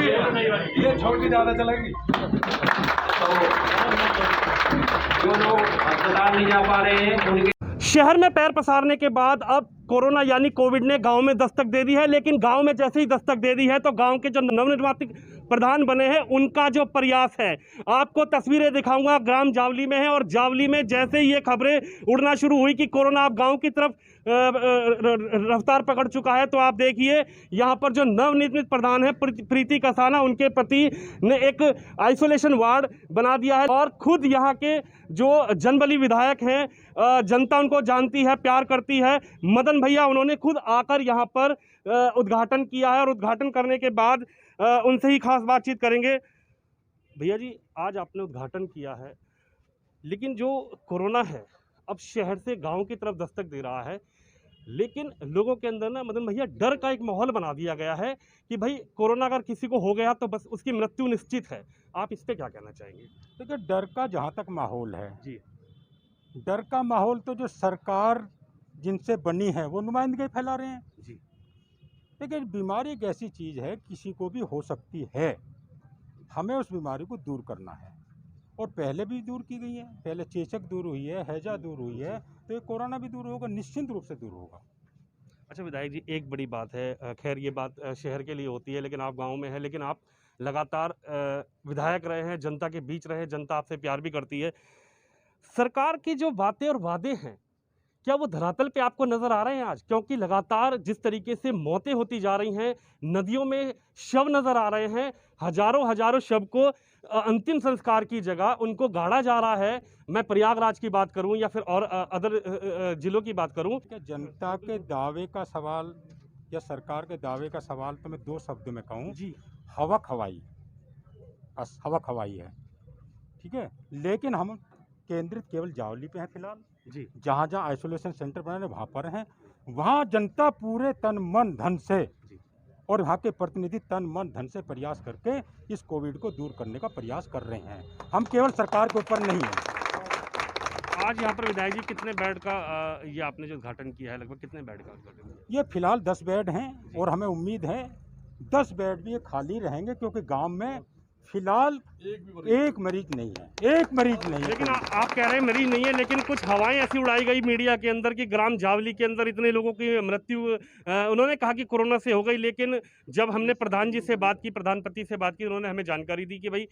ये छोड़ के ज़्यादा चलेगी। तो जो लोग अस्पताल नहीं जा पा रहे हैं उनके शहर में पैर पसारने के बाद अब कोरोना यानी कोविड ने गांव में दस्तक दे दी है, लेकिन गांव में जैसे ही दस्तक दे दी है तो गांव के जो नवनिर्वाचित प्रधान बने हैं उनका जो प्रयास है, आपको तस्वीरें दिखाऊंगा। ग्राम जावली में है और जावली में जैसे ही ये खबरें उड़ना शुरू हुई कि कोरोना अब गांव की तरफ रफ्तार पकड़ चुका है, तो आप देखिए यहाँ पर जो नवनिर्मित प्रधान है प्रीति कसाना, उनके पति ने एक आइसोलेशन वार्ड बना दिया है और खुद यहाँ के जो जनबली विधायक हैं, जनता उनको जानती है, प्यार करती है, मदन भैया, उन्होंने खुद आकर यहाँ पर उद्घाटन किया है और उद्घाटन करने के बाद उनसे ही खास बातचीत करेंगे। भैया जी, आज आपने उद्घाटन किया है, लेकिन जो कोरोना है अब शहर से गांव की तरफ दस्तक दे रहा है, लेकिन लोगों के अंदर ना मदन भैया डर का एक माहौल बना दिया गया है कि भाई कोरोना अगर किसी को हो गया तो बस उसकी मृत्यु निश्चित है। आप इस पे क्या कहना चाहेंगे? देखिए, डर का जहाँ तक माहौल है जी, डर का माहौल तो जो सरकार जिनसे बनी है वो नुमाइंदगी फैला रहे हैं जी, लेकिन बीमारी एक ऐसी चीज़ है, किसी को भी हो सकती है। हमें उस बीमारी को दूर करना है और पहले भी दूर की गई है। पहले चेचक दूर हुई है, हैजा दूर हुई है, तो ये कोरोना भी दूर होगा, निश्चित रूप से दूर होगा। अच्छा विधायक जी, एक बड़ी बात है, खैर ये बात शहर के लिए होती है, लेकिन आप गांव में हैं, लेकिन आप लगातार विधायक रहे हैं, जनता के बीच रहे हैं, जनता आपसे प्यार भी करती है। सरकार की जो बातें और वादे हैं, क्या वो धरातल पे आपको नजर आ रहे हैं आज? क्योंकि लगातार जिस तरीके से मौतें होती जा रही हैं, नदियों में शव नजर आ रहे हैं, हजारों शव को अंतिम संस्कार की जगह उनको गाड़ा जा रहा है। मैं प्रयागराज की बात करूं या फिर और अदर जिलों की बात करूं। जनता के दावे का सवाल या सरकार के दावे का सवाल तो मैं दो शब्द में कहूँ जी, हवा खवाई, बस हवा खवाई है, ठीक है। लेकिन हम केंद्रित केवल जावली पे हैं फिलहाल। जी, जहाँ जहाँ आइसोलेशन सेंटर बने वहाँ पर हैं, वहाँ जनता पूरे तन मन धन से और वहाँ के प्रतिनिधि तन मन धन से प्रयास करके इस कोविड को दूर करने का प्रयास कर रहे हैं। हम केवल सरकार के ऊपर नहीं हैं। आज यहाँ पर विधायक जी कितने बेड का ये आपने जो उद्घाटन किया है, लगभग कितने बेड का उद्घाटन किया? ये फिलहाल 10 बेड हैं और हमें उम्मीद है 10 बेड भी ये खाली रहेंगे, क्योंकि गांव में फिलहाल एक मरीज नहीं है, एक मरीज नहीं है। लेकिन आप कह रहे हैं मरीज नहीं है, लेकिन कुछ हवाएं ऐसी उड़ाई गई मीडिया के अंदर कि ग्राम जावली के अंदर इतने लोगों की मृत्यु उन्होंने कहा कि कोरोना से हो गई, लेकिन जब हमने प्रधान जी से बात की, प्रधानपति से बात की, उन्होंने हमें जानकारी दी कि भाई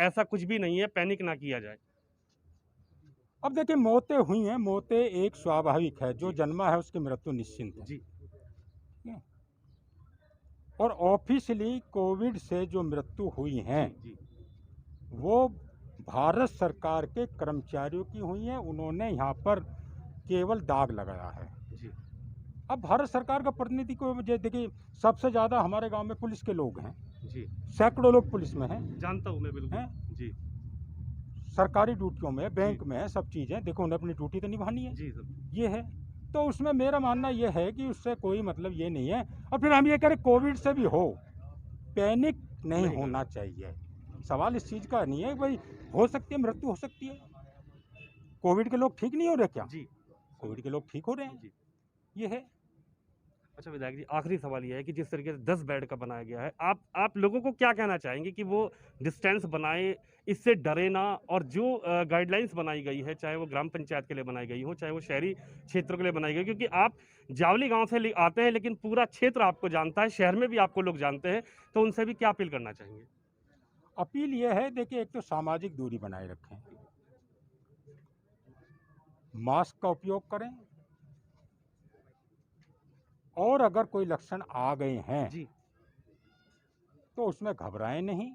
ऐसा कुछ भी नहीं है, पैनिक ना किया जाए। अब देखिए, मौतें हुई हैं, मौतें एक स्वाभाविक है, जो जन्मा है उसकी मृत्यु निश्चिंत है जी, और ऑफिशियली कोविड से जो मृत्यु हुई हैं जी, वो भारत सरकार के कर्मचारियों की हुई हैं। उन्होंने यहाँ पर केवल दाग लगाया है। जी, अब भारत सरकार का प्रतिनिधि को देखिए, सबसे ज़्यादा हमारे गांव में पुलिस के लोग हैं, जी, सैकड़ों लोग पुलिस में हैं, जानता हूँ मैं बिल्कुल। हैं? जी, सरकारी ड्यूटियों में, बैंक में है, सब चीज़ें। देखो, उन्हें अपनी ड्यूटी तो निभानी है, जी सब। ये है। तो उसमें मेरा मानना ये है कि उससे कोई मतलब ये नहीं है। और फिर हम ये करें कोविड से भी हो, पैनिक नहीं होना चाहिए। सवाल इस चीज़ का नहीं है भाई, हो सकती है मृत्यु, हो सकती है। कोविड के लोग ठीक नहीं हो रहे क्या? जी, कोविड के लोग ठीक हो रहे हैं, जी। ये है। अच्छा विधायक जी, आखिरी सवाल यह है कि जिस तरीके से 10 बेड का बनाया गया है, आप लोगों को क्या कहना चाहेंगे कि वो डिस्टेंस बनाए, इससे डरे ना, और जो गाइडलाइंस बनाई गई है, चाहे वो ग्राम पंचायत के लिए बनाई गई हो, चाहे वो शहरी क्षेत्रों के लिए बनाई गई, क्योंकि आप जावली गांव से आते हैं, लेकिन पूरा क्षेत्र आपको जानता है, शहर में भी आपको लोग जानते हैं, तो उनसे भी क्या अपील करना चाहेंगे? अपील ये है, देखिए, एक तो सामाजिक दूरी बनाए रखें, मास्क का उपयोग करें, और अगर कोई लक्षण आ गए हैं जी, तो उसमें घबराएं नहीं,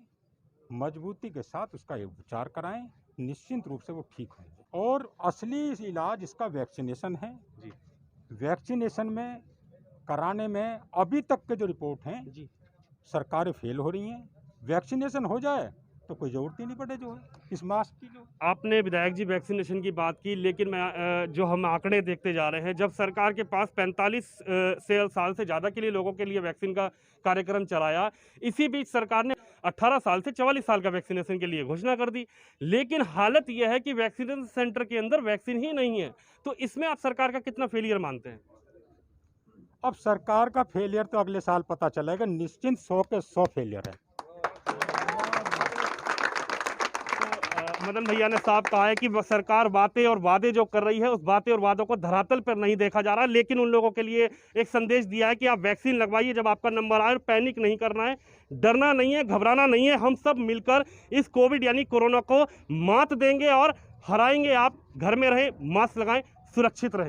मजबूती के साथ उसका उपचार कराएं, निश्चित रूप से वो ठीक होंगे। और असली इलाज इसका वैक्सीनेशन है। जी, वैक्सीनेशन में कराने में अभी तक के जो रिपोर्ट हैं, जी, सरकारें फेल हो रही हैं। वैक्सीनेशन हो जाए तो कोई ज़रूरत ही नहीं पड़े जो है इस मास्क की। जो आपने विधायक जी वैक्सीनेशन की बात की, लेकिन मैं जो हम आंकड़े देखते जा रहे हैं, जब सरकार के पास 45 साल से ज़्यादा के लिए लोगों के लिए वैक्सीन का कार्यक्रम चलाया, इसी बीच सरकार ने 18 साल से 44 साल का वैक्सीनेशन के लिए घोषणा कर दी, लेकिन हालत यह है कि वैक्सीनेशन सेंटर के अंदर वैक्सीन ही नहीं है। तो इसमें आप सरकार का कितना फेलियर मानते हैं? अब सरकार का फेलियर तो अगले साल पता चलेगा, निश्चिंत 100 के 100 फेलियर है। मदन भैया ने साफ कहा है कि सरकार बातें और वादे जो कर रही है उस बातें और वादों को धरातल पर नहीं देखा जा रहा, लेकिन उन लोगों के लिए एक संदेश दिया है कि आप वैक्सीन लगवाइए जब आपका नंबर आए, पैनिक नहीं करना है, डरना नहीं है, घबराना नहीं है। हम सब मिलकर इस कोविड यानी कोरोना को मात देंगे और हराएंगे। आप घर में रहें, मास्क लगाएं, सुरक्षित रहें।